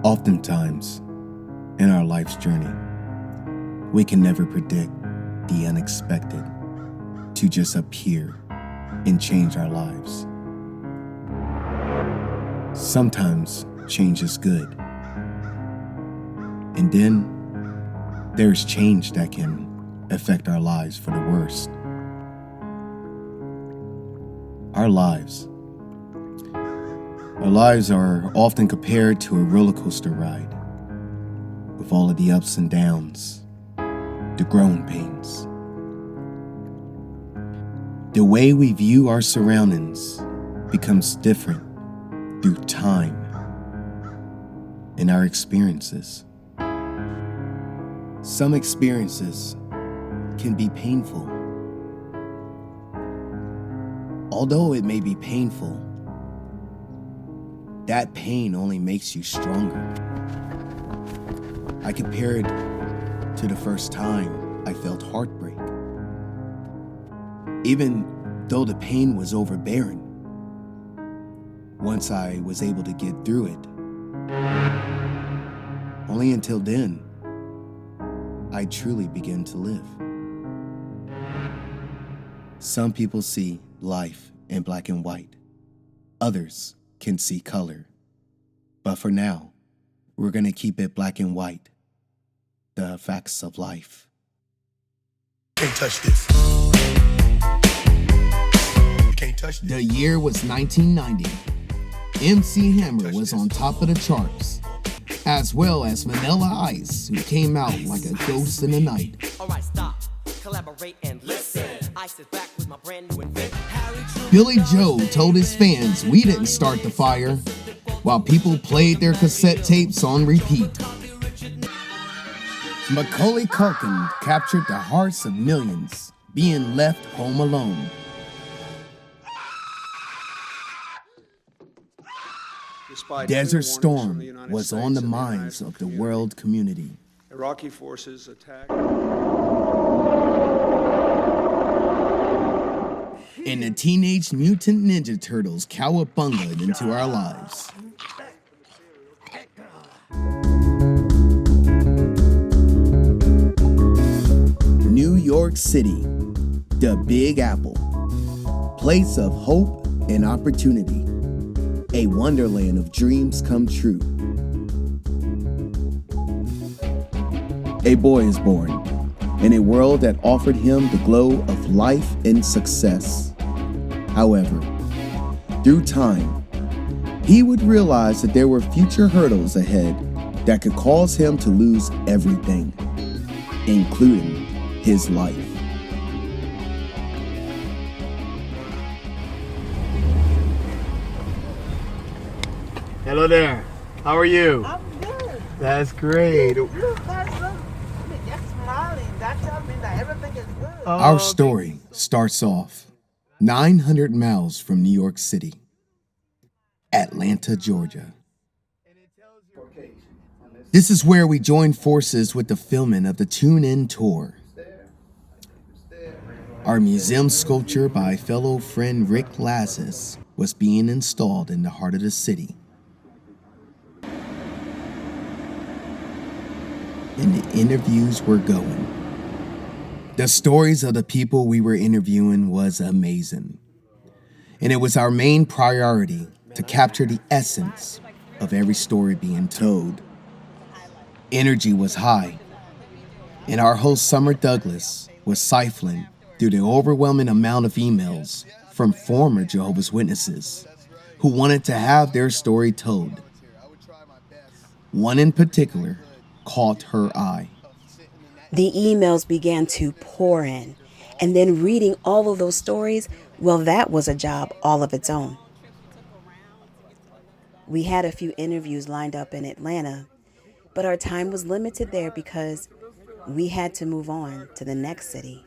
Oftentimes, in our life's journey, we can never predict the unexpected to just appear and change our lives. Sometimes change is good. And then there's change that can affect our lives for the worst. Our lives are often compared to a roller coaster ride, with all of the ups and downs, the growing pains. The way we view our surroundings becomes different through time and our experiences. Some experiences can be painful. Although it may be painful, that pain only makes you stronger. I compare it to the first time I felt heartbreak. Even though the pain was overbearing, once I was able to get through it, only until then, I truly began to live. Some people see life in black and white. Others can see color. But for now, we're gonna keep it black and white. The facts of life. Can't touch this. You can't touch this. The year was 1990. MC Hammer was on top of the charts, as well as Vanilla Ice, who came out like a ghost in the night. Alright, stop, collaborate and listen. Ice is back with my brand new invention. Billy Joe told his fans we didn't start the fire, while people played their cassette tapes on repeat. Macaulay Culkin captured the hearts of millions, being left home alone. Desert Storm was on the minds of the world community. Iraqi forces attacked. And the Teenage Mutant Ninja Turtles cowabungaed into our lives. New York City, the Big Apple, place of hope and opportunity, a wonderland of dreams come true. A boy is born in a world that offered him the glow of life and success. However, through time, he would realize that there were future hurdles ahead that could cause him to lose everything, including his life. Hello there. How are you? I'm good. That's great. You guys look, you're smiling. That tells me that everything is good. Our story starts off 900 miles from New York City, Atlanta, Georgia. This is where we joined forces with the filming of the Tune In tour. Our museum sculpture by fellow friend Rick Lazis was being installed in the heart of the city. And the interviews were going. The stories of the people we were interviewing was amazing. And it was our main priority to capture the essence of every story being told. Energy was high, and our host Summer Douglas was siphoning through the overwhelming amount of emails from former Jehovah's Witnesses who wanted to have their story told. One in particular caught her eye. The emails began to pour in, and then reading all of those stories, well, that was a job all of its own. We had a few interviews lined up in Atlanta, but our time was limited there because we had to move on to the next city.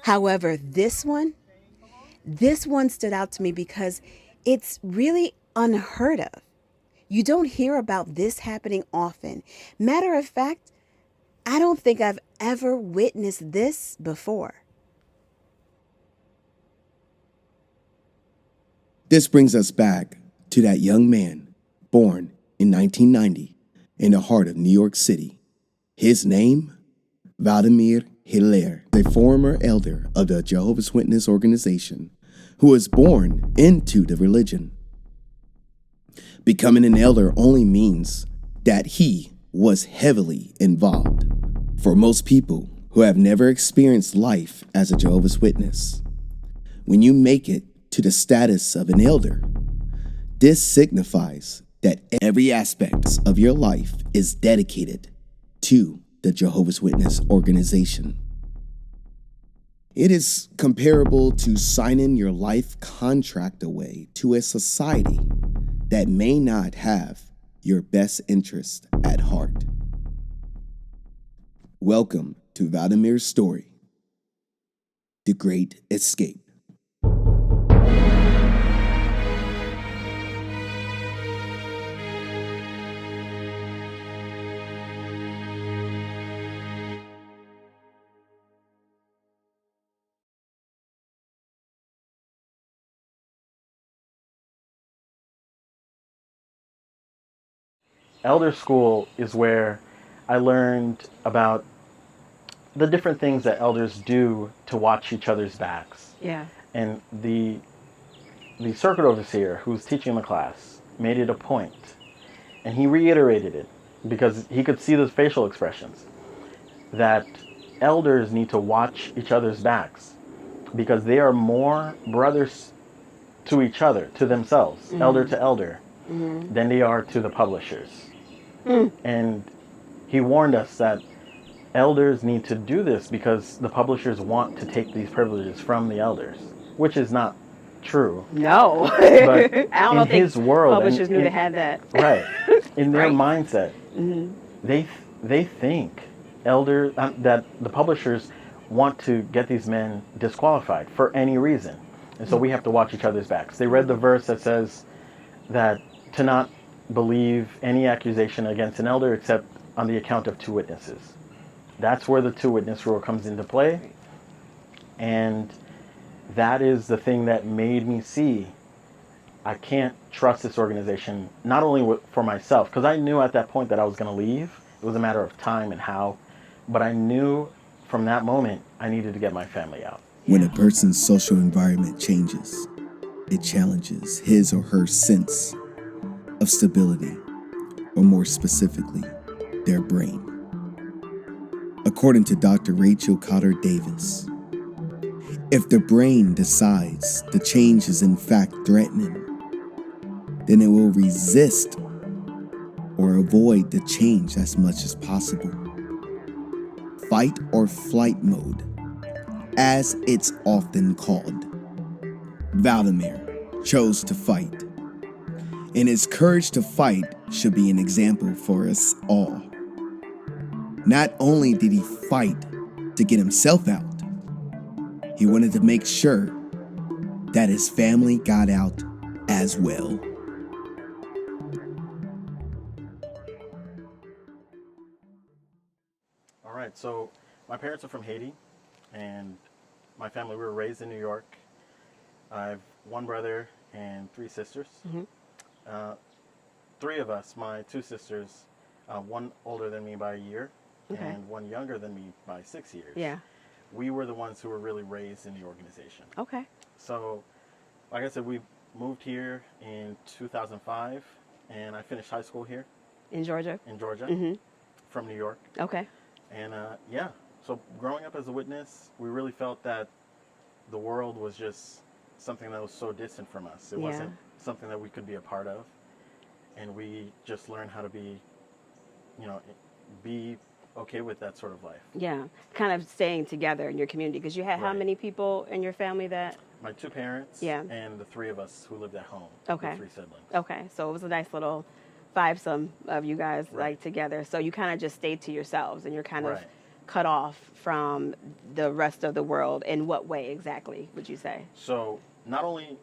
However, this one stood out to me because it's really unheard of. You don't hear about this happening often. Matter of fact, I don't think I've ever witnessed this before. This brings us back to that young man born in 1990 in the heart of New York City. His name? Vladimir Hilaire, a former elder of the Jehovah's Witness organization who was born into the religion. Becoming an elder only means that he was heavily involved. For most people who have never experienced life as a Jehovah's Witness, when you make it to the status of an elder, this signifies that every aspect of your life is dedicated to the Jehovah's Witness organization. It is comparable to signing your life contract away to a society that may not have your best interest at heart. Welcome to Vladimir's story, The Great Escape. Elder school is where I learned about the different things that elders do to watch each other's backs. Yeah. And the circuit overseer who was teaching the class made it a point, and he reiterated it because he could see the facial expressions, that elders need to watch each other's backs because they are more brothers to each other, to themselves, elder to elder, than they are to the publishers. And he warned us that elders need to do this because the publishers want to take these privileges from the elders, which is not true. No. But I don't in think his world, publishers knew they had that. Right. In their Right. mindset, they think that the publishers want to get these men disqualified for any reason. And so we have to watch each other's backs. They read the verse that says that to not believe any accusation against an elder except on the account of two witnesses. That's where the two witness rule comes into play. And that is the thing that made me see I can't trust this organization, not only for myself, because I knew at that point that I was going to leave. It was a matter of time and how. But I knew from that moment I needed to get my family out. When a person's social environment changes, it challenges his or her sense of stability, or more specifically, their brain. According to Dr. Rachel Cotter Davis, if the brain decides the change is in fact threatening, then it will resist or avoid the change as much as possible. Fight or flight mode, as it's often called. Vladimir chose to fight, and his courage to fight should be an example for us all. Not only did he fight to get himself out, he wanted to make sure that his family got out as well. All right, so my parents are from Haiti, and my family, we were raised in New York. I have one brother and three sisters. Three of us, my two sisters, one older than me by a year, and one younger than me by 6 years. Yeah. We were the ones who were really raised in the organization. Okay. So, like I said, we moved here in 2005, and I finished high school here In Georgia? in Georgia from New York. Okay. And so growing up as a witness, we really felt that the world was just something that was so distant from us. It wasn't something that we could be a part of. And we just learned how to be okay with that sort of life. Yeah. Kind of staying together in your community. Because you had how Right. many people in your family that? My two parents and the three of us who lived at home. Okay. The three siblings. Okay. So it was a nice little fivesome of you guys like together. So you kind of just stayed to yourselves and you're kind of cut off from the rest of the world. In what way exactly would you say? So not only,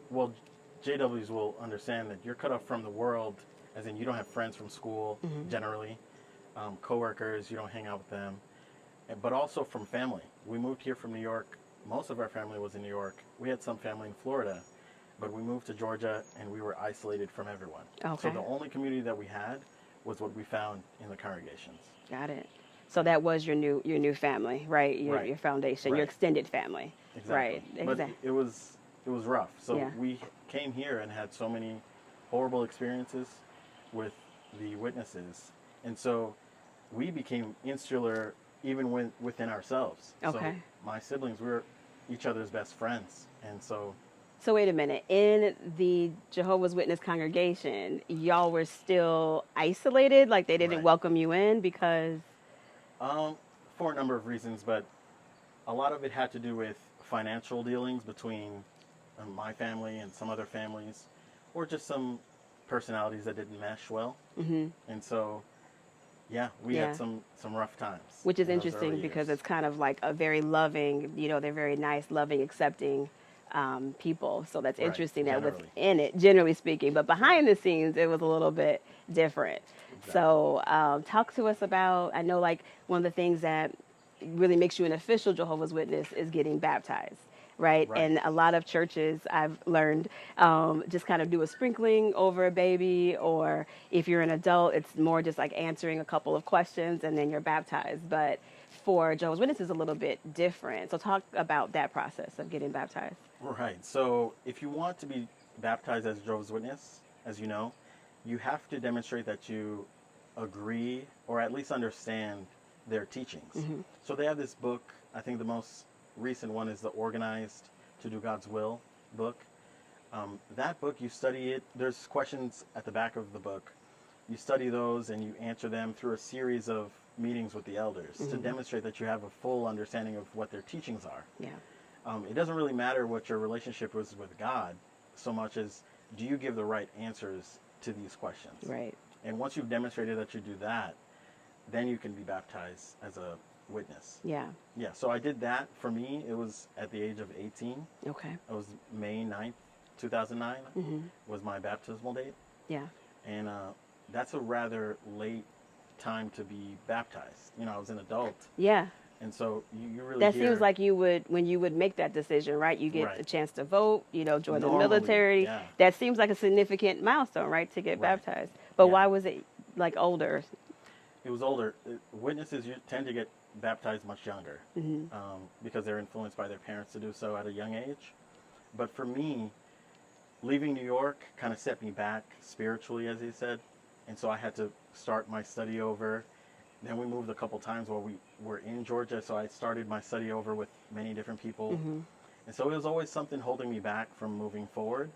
JWs will understand that you're cut off from the world, as in you don't have friends from school generally, coworkers, you don't hang out with them, but also from family. We moved here from New York. Most of our family was in New York. We had some family in Florida, but we moved to Georgia and we were isolated from everyone. Okay. So the only community that we had was what we found in the congregations. Got it. So that was your new family, right? Your Right. your foundation, your Right. extended family. Exactly. Right. But Exactly. it was rough. So Yeah. we came here and had so many horrible experiences with the witnesses, and so we became insular even within ourselves. Okay. So my siblings, we were each other's best friends, and so So wait a minute. In the Jehovah's Witness congregation, y'all were still isolated, like they didn't Right. welcome you in because for a number of reasons, but a lot of it had to do with financial dealings between my family and some other families, or just some personalities that didn't mesh well. Mm-hmm. And so, yeah, we Yeah. had some rough times. which is in those interesting early because years. it's kind of like a very loving, they're very nice, loving, accepting people. So that's Right, interesting that generally. within it, generally speaking, but behind the scenes, it was a little bit different. So talk to us about, I know like one of the things that really makes you an official Jehovah's Witness is getting baptized. Right? Right. And a lot of churches I've learned just kind of do a sprinkling over a baby, or if you're an adult, it's more just like answering a couple of questions and then you're baptized. But for Jehovah's Witnesses, it's a little bit different. So talk about that process of getting baptized. Right. So if you want to be baptized as a Jehovah's Witness, as you know, you have to demonstrate that you agree or at least understand their teachings. Mm-hmm. So they have this book. I think the most recent one is the Organized to Do God's Will book. That book, you study it. There's questions at the back of the book. You study those and you answer them through a series of meetings with the elders to demonstrate that you have a full understanding of what their teachings are. Yeah. It doesn't really matter what your relationship was with God so much as do you give the right answers to these questions. Right. And once you've demonstrated that you do that, then you can be baptized as a witness. Yeah. Yeah, so I did that. For me, it was at the age of 18. Okay. It was May 9th, 2009 was my baptismal date. Yeah. And that's a rather late time to be baptized. I was an adult. Yeah. And so you really That hear, seems like you would, when you would make that decision, right? You get Right. a chance to vote, join the Normally, military. yeah. That seems like a significant milestone, right? To get Right. baptized. But Yeah. why was it like older? it was older. Witnesses tend to get baptized much younger because they're influenced by their parents to do so at a young age. But for me, leaving New York kind of set me back spiritually, as he said. And so I had to start my study over. Then we moved a couple times while we were in Georgia, so I started my study over with many different people. And so it was always something holding me back from moving forward.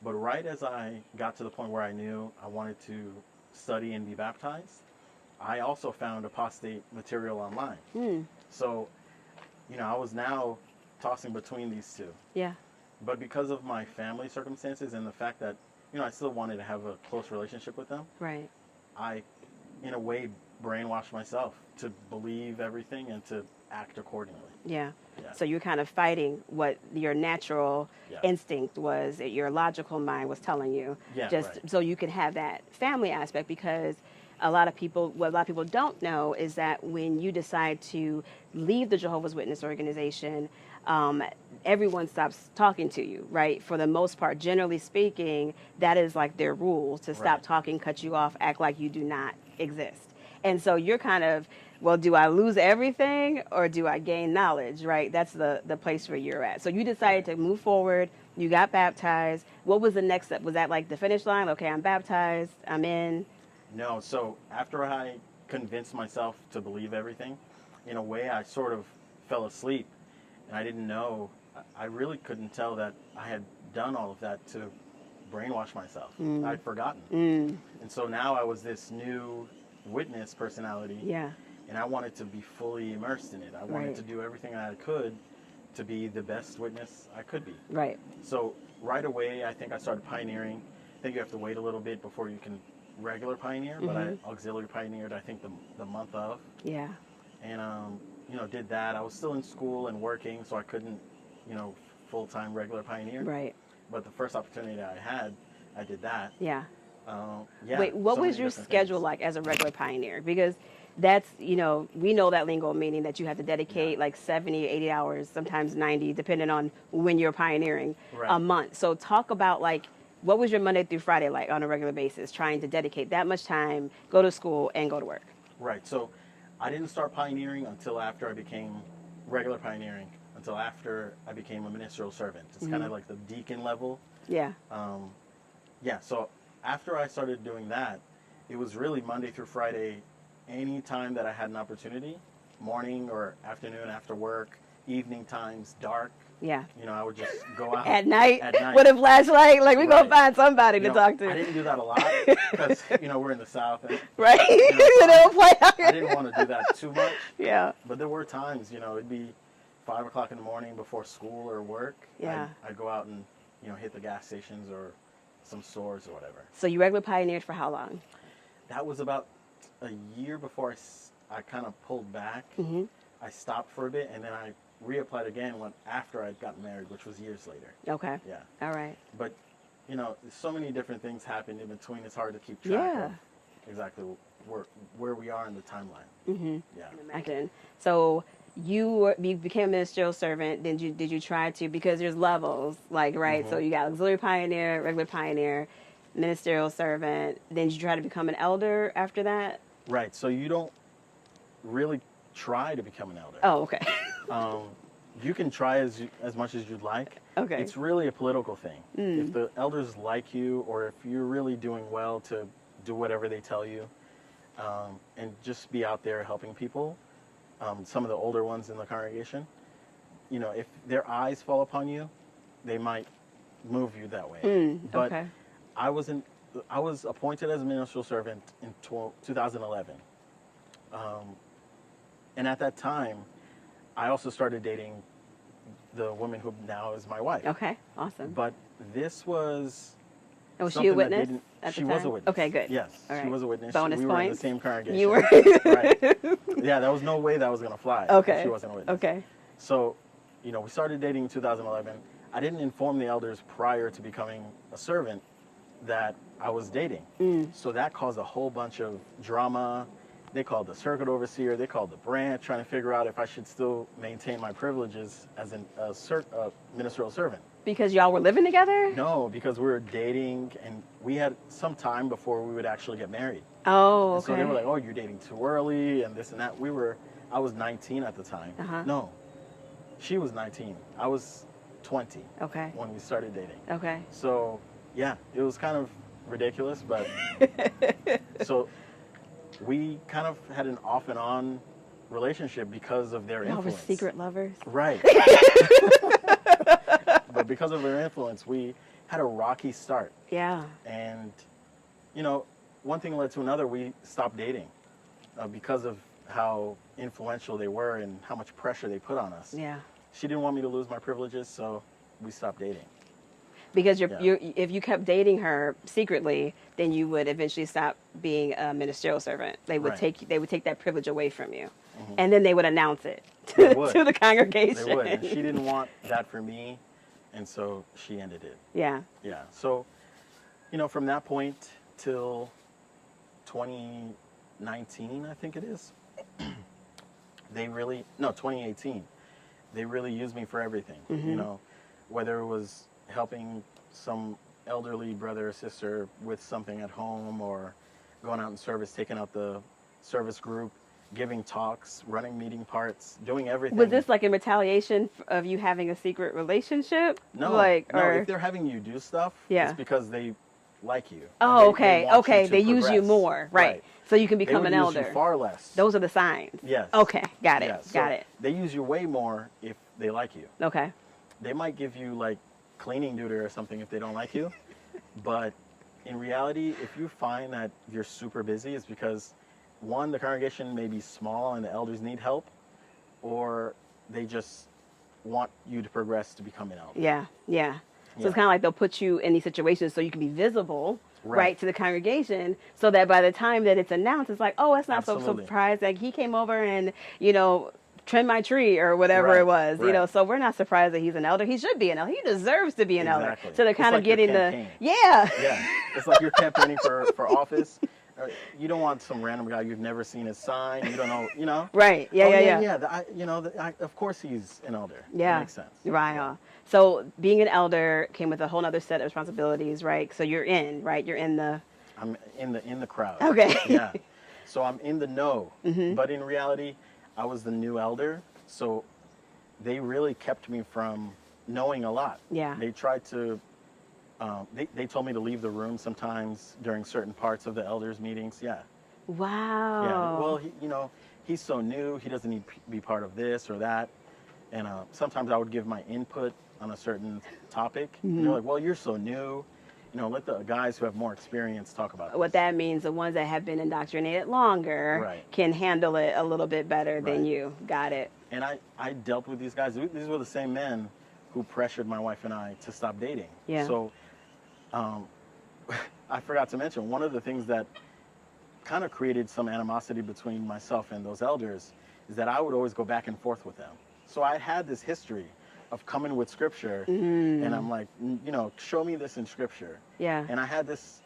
But right as I got to the point where I knew I wanted to study and be baptized, I also found apostate material online. So, I was now tossing between these two. Yeah. But because of my family circumstances and the fact that, I still wanted to have a close relationship with them, Right. I, in a way, brainwashed myself to believe everything and to act accordingly. Yeah. Yeah. So you're kind of fighting what your natural Yeah. instinct was, that your logical mind was telling you, Yeah, just right. so you could have that family aspect. Because what a lot of people don't know is that when you decide to leave the Jehovah's Witness organization, everyone stops talking to you, right? For the most part, generally speaking, that is like their rule, to stop Right. talking, cut you off, act like you do not exist. And so you're kind of, well, do I lose everything or do I gain knowledge, right? That's the place where you're at. So you decided to move forward. You got baptized. What was the next step? Was that like the finish line? Okay, I'm baptized. I'm in. No, so after I convinced myself to believe everything, in a way I sort of fell asleep and I didn't know, I really couldn't tell that I had done all of that to brainwash myself. I'd forgotten. And so now I was this new witness personality. Yeah. And I wanted to be fully immersed in it. I wanted Right. to do everything I could to be the best witness I could be. Right. So right away, I think I started pioneering. I think you have to wait a little bit before you can regular pioneer, but I auxiliary pioneered, I think, the month of. Yeah. And, did that. I was still in school and working, so I couldn't, full-time regular pioneer. Right. But the first opportunity I had, I did that. Yeah. Yeah. Wait, what so was many your different schedule things. like as a regular pioneer? Because that's, we know that lingo, meaning that you have to dedicate like 70, 80 hours, sometimes 90, depending on when you're pioneering, a Right. month. So talk about like what was your Monday through Friday like on a regular basis, trying to dedicate that much time, go to school, and go to work? Right. So I didn't start pioneering until after I became regular pioneering, until after I became a ministerial servant. It's kind of like the deacon level. Yeah. Yeah. So after I started doing that, it was really Monday through Friday, any time that I had an opportunity, morning or afternoon after work, evening times, dark. Yeah. You know, I would just go out At night, At night. with a flashlight, like we gonna Right. find somebody You to know, talk to. I didn't do that a lot because, you know, we're in the South. And, Right? you know, They don't play out I didn't want to do that too much. Yeah. But there were times, you know, it'd be 5 o'clock in the morning before school or work. Yeah. I'd go out and, you know, hit the gas stations or some stores or whatever. So you regular pioneered for how long? That was about a year before I kind of pulled back. Mm-hmm. I stopped for a bit, and then I reapplied again after I'd gotten married, which was years later. Okay. Yeah. All right. But, you know, so many different things happened in between. It's hard to keep track Yeah. of exactly where we are in the timeline. Mm-hmm. Yeah. Imagine. So you became a ministerial servant. Did you try to, because there's levels, like, right? So you got auxiliary pioneer, regular pioneer, ministerial servant. Then you try to become an elder after that? Right. So you don't really try to become an elder. Oh, okay. You can try as much as you'd like. Okay. It's really a political thing. If the elders like you, or if you're really doing well to do whatever they tell you, and just be out there helping people, some of the older ones in the congregation, you know, if their eyes fall upon you, they might move you that way. But okay. I was appointed as a ministerial servant in 2011. And at that time, I also started dating the woman who now is my wife. Okay. Awesome. But this was And was she a something that witness didn't- at the She was time? a witness. Okay, good. Yes, All she right. was a witness. Bonus we were in the points? same congregation. You were. Right. Yeah, there was no way that was going to fly. Okay. If she wasn't a witness. Okay. So, you know, we started dating in 2011. I didn't inform the elders prior to becoming a servant that I was dating. So that caused a whole bunch of drama. They called the circuit overseer. They called the branch, trying to figure out if I should still maintain my privileges as a ministerial servant. Because y'all were living together? No, because we were dating, and we had some time before we would actually get married. Oh, And okay. so they were like, "Oh, you're dating too early," and this and that. I was 19 at the time. No, she was 19. I was 20 Okay. when we started dating. Okay. So, yeah, it was kind of ridiculous, but so we kind of had an off and on relationship because of their Y'all were influence. secret lovers? Right. But because of their influence, we had a rocky start. Yeah. And, you know, one thing led to another. We stopped dating because of how influential they were and how much pressure they put on us. Yeah. She didn't want me to lose my privileges, so we stopped dating. Because Yeah. if you kept dating her secretly, then you would eventually stop being a ministerial servant. They would Right. take that privilege away from you, and then they would announce it They would. to the congregation. They would. And she didn't want that for me, and so she ended it. Yeah. Yeah. So, you know, from that point till 2019, I think it is, 2018, they really used me for everything. You know, whether it was helping some elderly brother or sister with something at home, or going out in service, taking out the service group, giving talks, running meeting parts, doing everything. Was this like in retaliation of you having a secret relationship? No, Like, no. or If they're having you do stuff, Yeah. it's because they like you. oh, They okay, want you okay. to They use you progress. more, right? So you can They become would an use you elder. far less. Those are the signs. Yes. Okay, got it. Yeah, so Got it. They use you way more if they like you. Okay. They might give you like cleaning duty or something if they don't like you. But in reality, if you find that you're super busy, it's because one, the congregation may be small and the elders need help, or they just want you to progress to become an elder. Yeah, yeah. So Yeah. it's kind of like they'll put you in these situations so you can be visible, right, Right. to the congregation, so that by the time that it's announced, it's like, oh, it's not so Absolutely. surprised. Like he came over and, trimmed my tree or whatever Right, it was, right. So we're not surprised that he's an elder. He should be an elder. He deserves to be an elder. Exactly. So they're It's kind of like your getting campaign. yeah. Yeah, it's like you're campaigning for office, You don't want some random guy you've never seen his sign. You don't know. You know. Right. Yeah. Oh, Yeah. yeah. Of course he's an elder. Yeah. That makes sense. Right. Yeah. So being an elder came with a whole other set of responsibilities, right? So you're in, right? You're in the. I'm in the crowd. Okay. Yeah. So I'm in the know, but in reality, I was the new elder. So they really kept me from knowing a lot. Yeah. They tried to. They told me to leave the room sometimes during certain parts of the elders' meetings. Yeah. Wow. Yeah. Well, he's so new. He doesn't need to be part of this or that. And sometimes I would give my input on a certain topic. And they're like, "Well, you're so new. Let the guys who have more experience talk about it." What that means, the ones that have been indoctrinated longer Right. can handle it a little bit better than Right. you. Got it. And I dealt with these guys. These were the same men who pressured my wife and I to stop dating. Yeah. So I forgot to mention, one of the things that kind of created some animosity between myself and those elders is that I would always go back and forth with them. So I had this history of coming with scripture, and I'm like, show me this in scripture. Yeah. And I had this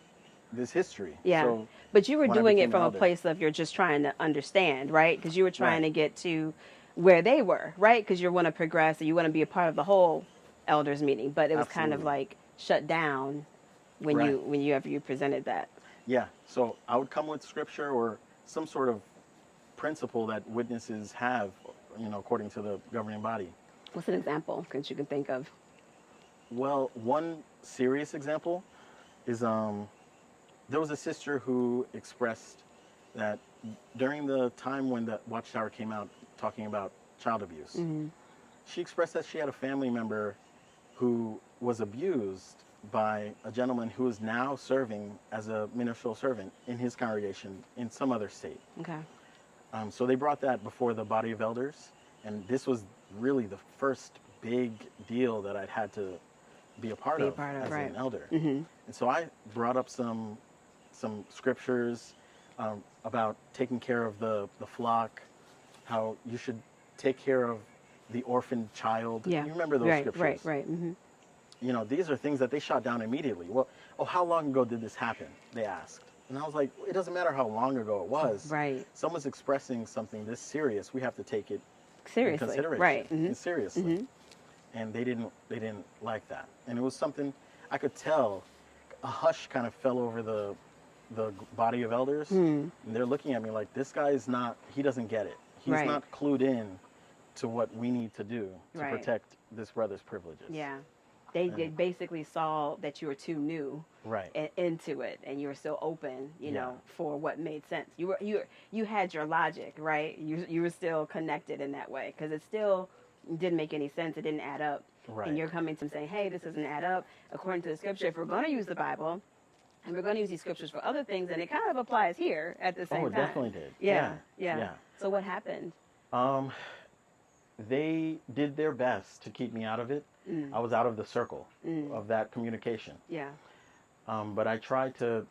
history. Yeah. So but you were when I doing it became from an a elder- place of you're just trying to understand, right? Because you were trying Right. to get to where they were, right? Because you want to progress and you want to be a part of the whole elders meeting. But it was kind of Absolutely. like shut down when Right. you presented that. Yeah. So I would come with scripture or some sort of principle that witnesses have, according to the governing body. What's an example that you can think of? Well, one serious example is there was a sister who expressed that during the time when the Watchtower came out talking about child abuse, she expressed that she had a family member who was abused by a gentleman who is now serving as a ministerial servant in his congregation in some other state. Okay. So they brought that before the body of elders, and this was really the first big deal that I'd had to be a part of as right. an elder. And so I brought up some scriptures about taking care of the flock, how you should take care of the orphaned child. Yeah. You remember those scriptures? Right. These are things that they shot down immediately. Well, how long ago did this happen? They asked. And I was like, it doesn't matter how long ago it was. Right. Someone's expressing something this serious. We have to take it Seriously. in consideration. Right. And seriously. And they didn't like that. And it was something I could tell. A hush kind of fell over the body of elders. And they're looking at me like, this guy is not, he doesn't get it. He's Right. not clued in to what we need to do to Right. protect this brother's privileges. Yeah. They basically saw that you were too new Right. into it, and you were still open, you Yeah. know, for what made sense. You had your logic, right? You were still connected in that way because it still didn't make any sense. It didn't add up. Right. And you're coming to them saying, hey, this doesn't add up according to the scripture. If we're going to use the Bible, and we're going to use these scriptures for other things, and it kind of applies here at the same Oh, it time. definitely did. Yeah. Yeah. So what happened? They did their best to keep me out of it. I was out of the circle of that communication. Yeah. But I tried to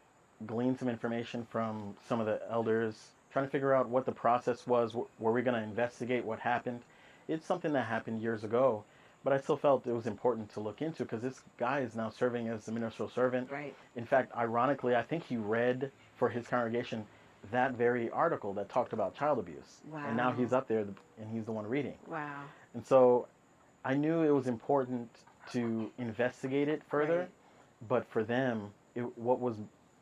glean some information from some of the elders, trying to figure out what the process was. Were we going to investigate what happened? It's something that happened years ago, but I still felt it was important to look into because this guy is now serving as the ministerial servant. Right. In fact, ironically, I think he read for his congregation that very article that talked about child abuse. Wow. And now he's up there and he's the one reading. Wow. And so I knew it was important to investigate it further, Right. but for them, what was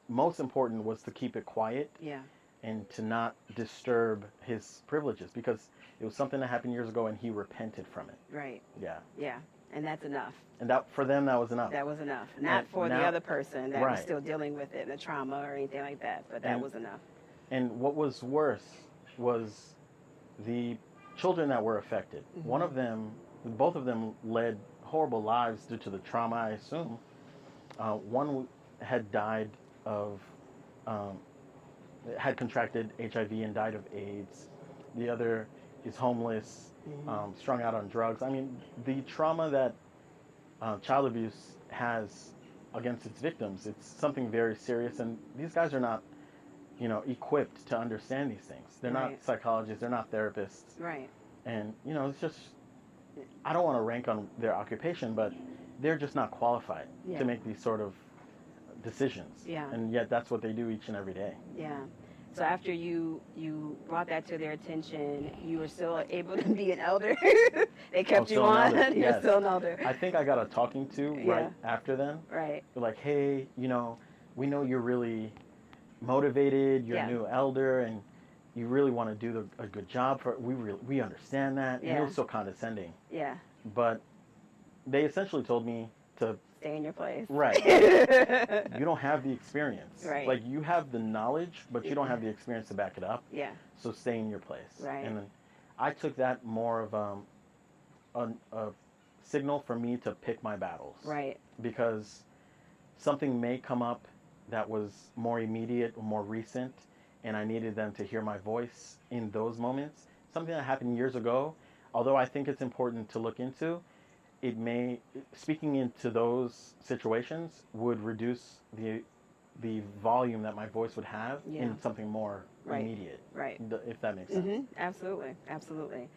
most important was to keep it quiet Yeah. and to not disturb his privileges because it was something that happened years ago and he repented from it. Right. Yeah. Yeah. And that's enough. And that for them, that was enough. That was enough. Not And for the now- other person that was Right. still dealing with it, the trauma or anything like that, but that And- was enough. And what was worse was the children that were affected. One of them, both of them led horrible lives due to the trauma, I assume. One had died of, had contracted HIV and died of AIDS. The other is homeless, strung out on drugs. I mean, the trauma that child abuse has against its victims, it's something very serious. And these guys are not, equipped to understand these things. They're Right. not psychologists, they're not therapists. Right. And, it's just, I don't want to rank on their occupation, but they're just not qualified Yeah. to make these sort of decisions. Yeah. And yet that's what they do each and every day. Yeah. So after you brought that to their attention, you were still able to be an elder. They kept you Still an on. elder, You're yes. still an elder. I think I got a talking to right Yeah. after then. Right. They're like, hey, we know you're really motivated. You're Yeah. a new elder, and you really want to do a good job. We understand that. And Yeah. it was so condescending. Yeah. But they essentially told me to Stay in your place. right. You don't have the experience. Right. Like you have the knowledge, but you don't have the experience to back it up. Yeah. So stay in your place. Right. And then I took that more of a signal for me to pick my battles. Right. Because something may come up that was more immediate or more recent, and I needed them to hear my voice in those moments. Something that happened years ago, although I think it's important to look into, speaking into those situations would reduce the volume that my voice would have in something more Right. immediate. Right. If that makes sense. Absolutely. Absolutely.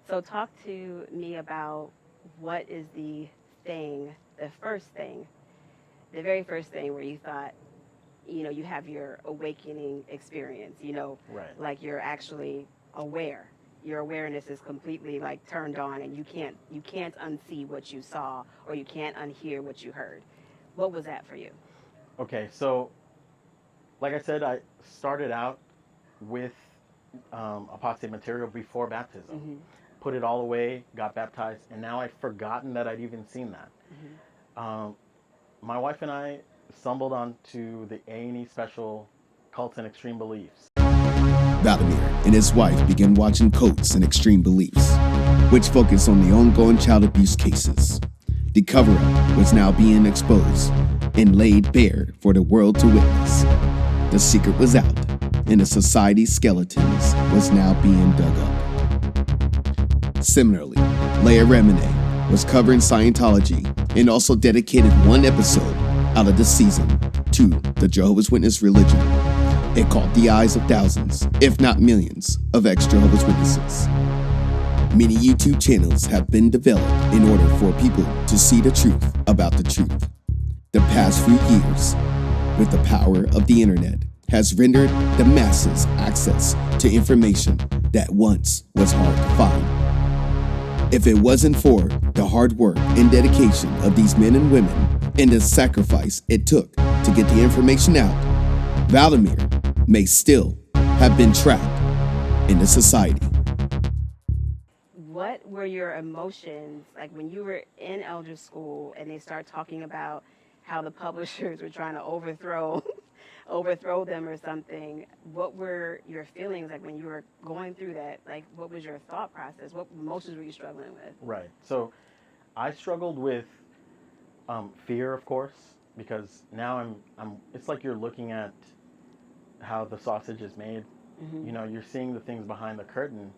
So talk to me about what is the very first thing where you thought, you have your awakening experience, Right. like you're actually aware. Your awareness is completely like turned on, and you can't unsee what you saw, or you can't unhear what you heard. What was that for you? Okay, so like I said, I started out with apostate material before baptism. Put it all away, got baptized, and now I've forgotten that I'd even seen that. My wife and I stumbled onto the A&E special Cults and Extreme Beliefs. Vladimir and his wife began watching Cults and Extreme Beliefs, which focused on the ongoing child abuse cases. The cover-up was now being exposed and laid bare for the world to witness. The secret was out, and the society's skeletons was now being dug up. Similarly, Leia Remine was covering Scientology and also dedicated one episode out of the season to the Jehovah's Witness religion. It caught the eyes of thousands, if not millions, of ex-Jehovah's Witnesses. Many YouTube channels have been developed in order for people to see the truth about the truth. The past few years, with the power of the internet, has rendered the masses access to information that once was hard to find. If it wasn't for the hard work and dedication of these men and women and the sacrifice it took to get the information out, Vladimir may still have been trapped in the society. What were your emotions like when you were in elder school and they start talking about how the publishers were trying to overthrow them or something? What were your feelings like when you were going through that? Like, what was your thought process? What emotions were you struggling with? Right. So I struggled with fear, of course, because now I'm. It's like you're looking at how the sausage is made. You're seeing the things behind the curtain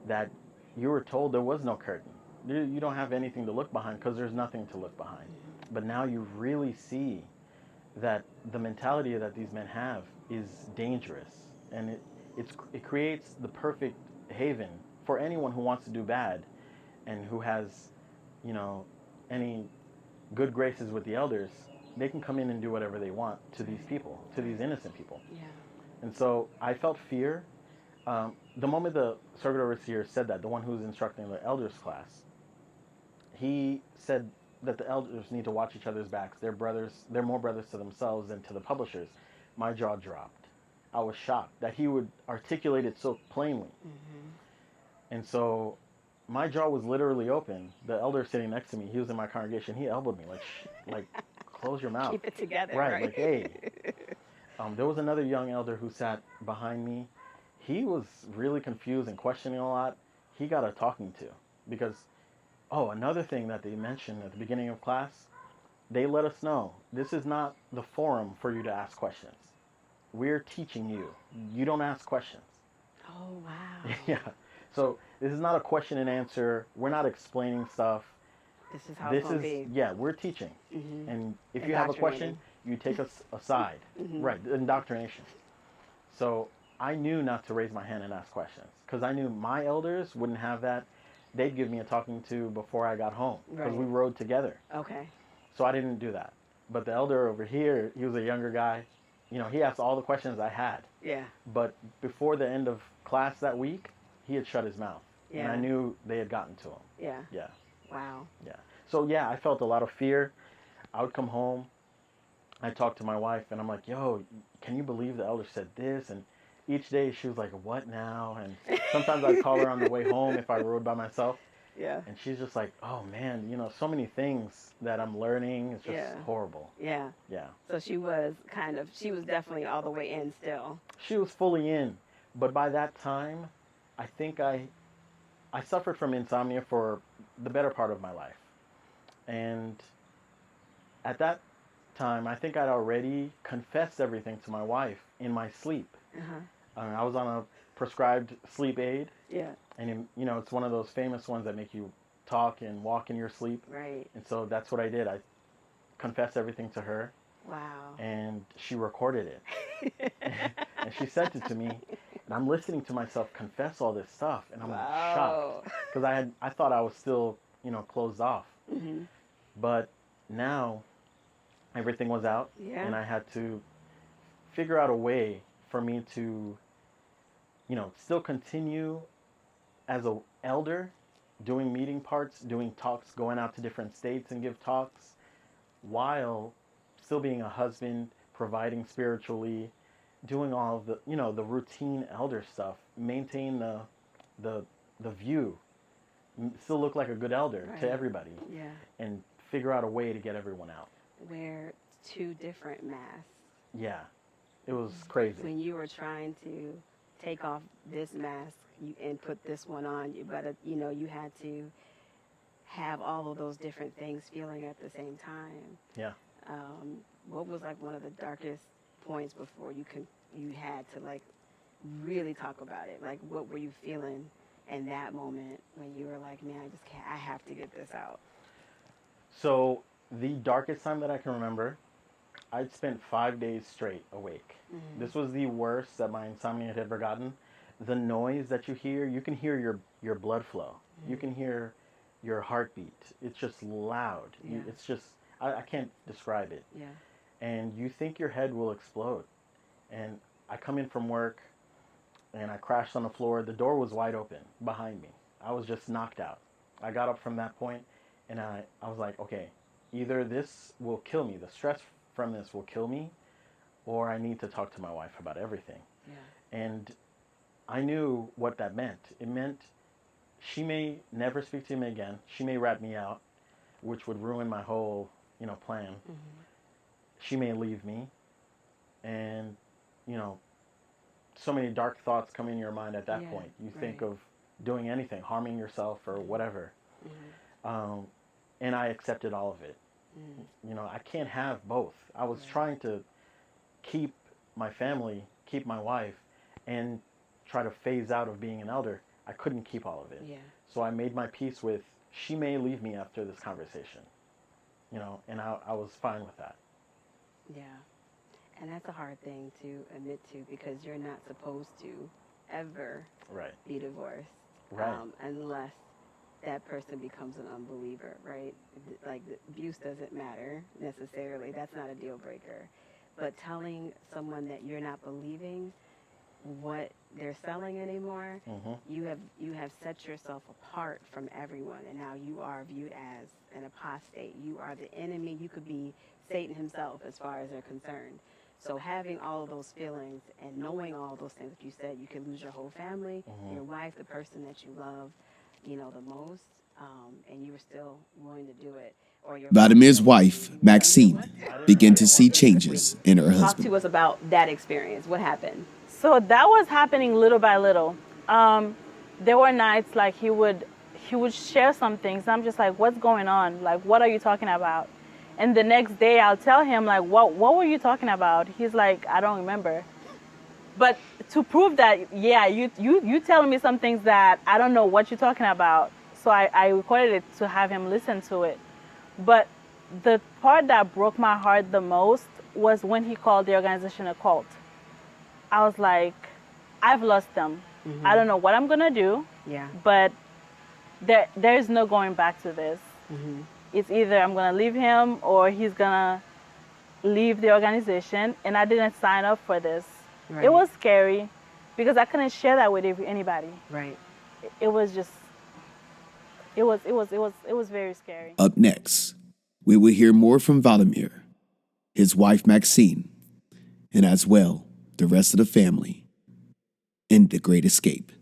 that you were told there was no curtain. You don't have anything to look behind because there's nothing to look behind. But now you really see that the mentality that these men have is dangerous, and it creates the perfect haven for anyone who wants to do bad and who has, any good graces with the elders. They can come in and do whatever they want to these people, to these innocent people. Yeah. And so I felt fear. The moment the circuit overseer said that, the one who was instructing the elders class, he said that the elders need to watch each other's backs. They're brothers. They're more brothers to themselves than to the publishers. My jaw dropped. I was shocked that he would articulate it so plainly. And so my jaw was literally open. The elder sitting next to me, he was in my congregation. He elbowed me like, close your mouth. Keep it together. Right. Like, hey. There was another young elder who sat behind me. He was really confused and questioning a lot. He got a talking to because, another thing that they mentioned at the beginning of class, they let us know this is not the forum for you to ask questions. We're teaching you. You don't ask questions. Oh, wow. Yeah. So this is not a question and answer. We're not explaining stuff. This is how it's going to be. Yeah, we're teaching. And if you have a question, you take us aside. Right, indoctrination. So I knew not to raise my hand and ask questions because I knew my elders wouldn't have that. They'd give me a talking to before I got home because we rode together. Okay. So I didn't do that. But the elder over here, he was a younger guy. You know, he asked all the questions I had. Yeah. But before the end of class that week, he had shut his mouth. Yeah. And I knew they had gotten to him. Yeah. Yeah. Wow. Yeah. So, yeah, I felt a lot of fear. I would come home. I talked to my wife, and I'm like, yo, can you believe the elder said this? And each day she was like, what now? And sometimes I'd call her on the way home if I rode by myself. Yeah. And she's just like, oh, man, you know, so many things that I'm learning. It's just horrible. Yeah. Yeah. So she was definitely all the way in still. She was fully in. But by that time, I think I suffered from insomnia for the better part of my life. And at that time, I think I'd already confessed everything to my wife in my sleep. I was on a prescribed sleep aid. Yeah. And, you know, it's one of those famous ones that make you talk and walk in your sleep. Right. And so that's what I did. I confessed everything to her. Wow. And she recorded it. And she sent it to me. And I'm listening to myself confess all this stuff. And I'm shocked. Because I thought I was still, you know, closed off. Mm-hmm. But now everything was out. Yeah. And I had to figure out a way for me to, you know, still continue as an elder, doing meeting parts, doing talks, going out to different states and give talks, while still being a husband, providing spiritually, doing all of the, you know, the routine elder stuff, maintain the view, still look like a good elder to everybody, and figure out a way to get everyone out. Wear 2 different masks. Yeah, it was crazy. When you were trying to take off this mask and put this one on, you had to have all of those different things feeling at the same time. Yeah. What was like one of the darkest points before you had to like really talk about it? Like, what were you feeling in that moment when you were like, man, I just can't, I have to get this out? So the darkest time that I can remember, I'd spent 5 days straight awake. Mm-hmm. This was the worst that my insomnia had ever gotten. The noise that you can hear your blood flow. Mm-hmm. You can hear your heartbeat. It's just loud. Yeah. It's just, I can't describe it. Yeah. And you think your head will explode. And I come in from work and I crashed on the floor. The door was wide open behind me. I was just knocked out. I got up from that point and I was like, okay, either this will kill me, the stress from this will kill me, or I need to talk to my wife about everything. Yeah. And I knew what that meant. It meant she may never speak to me again. She may rat me out, which would ruin my whole, plan. Mm-hmm. She may leave me. And, so many dark thoughts come in your mind at that point. You think of doing anything, harming yourself or whatever. Mm-hmm. And I accepted all of it. Mm-hmm. I can't have both. I was trying to keep my family, keep my wife, and try to phase out of being an elder. I couldn't keep all of it. Yeah. So I made my peace with, she may leave me after this conversation. And I was fine with that. Yeah. And that's a hard thing to admit to, because you're not supposed to ever be divorced. Right. Unless that person becomes an unbeliever, right? Like, abuse doesn't matter necessarily. That's not a deal breaker. But telling someone that you're not believing what they're selling anymore, mm-hmm. you have set yourself apart from everyone, and now you are viewed as an apostate. You are the enemy. You could be Satan himself as far as they're concerned. So having all of those feelings and knowing all of those things that you said, you can lose your whole family, mm-hmm. your wife, the person that you love, the most, and you were still willing to do it. Or your Vladimir's wife, Maxine, began to see changes in her husband. Talk to us about that experience. What happened? So that was happening little by little. There were nights like he would share some things. And I'm just like, what's going on? Like, what are you talking about? And the next day I'll tell him, like, what were you talking about? He's like, I don't remember. But to prove that, you telling me some things that I don't know what you're talking about. So I recorded it to have him listen to it. But the part that broke my heart the most was when he called the organization a cult. I was like, I've lost them. Mm-hmm. I don't know what I'm going to do. Yeah. But there is no going back to this. Mm-hmm. It's either I'm going to leave him or he's going to leave the organization, and I didn't sign up for this. Right. It was scary because I couldn't share that with anybody. Right. It was just, it was very scary. Up next, we will hear more from Vladimir, his wife Maxine, and as well, the rest of the family in The Great Escape.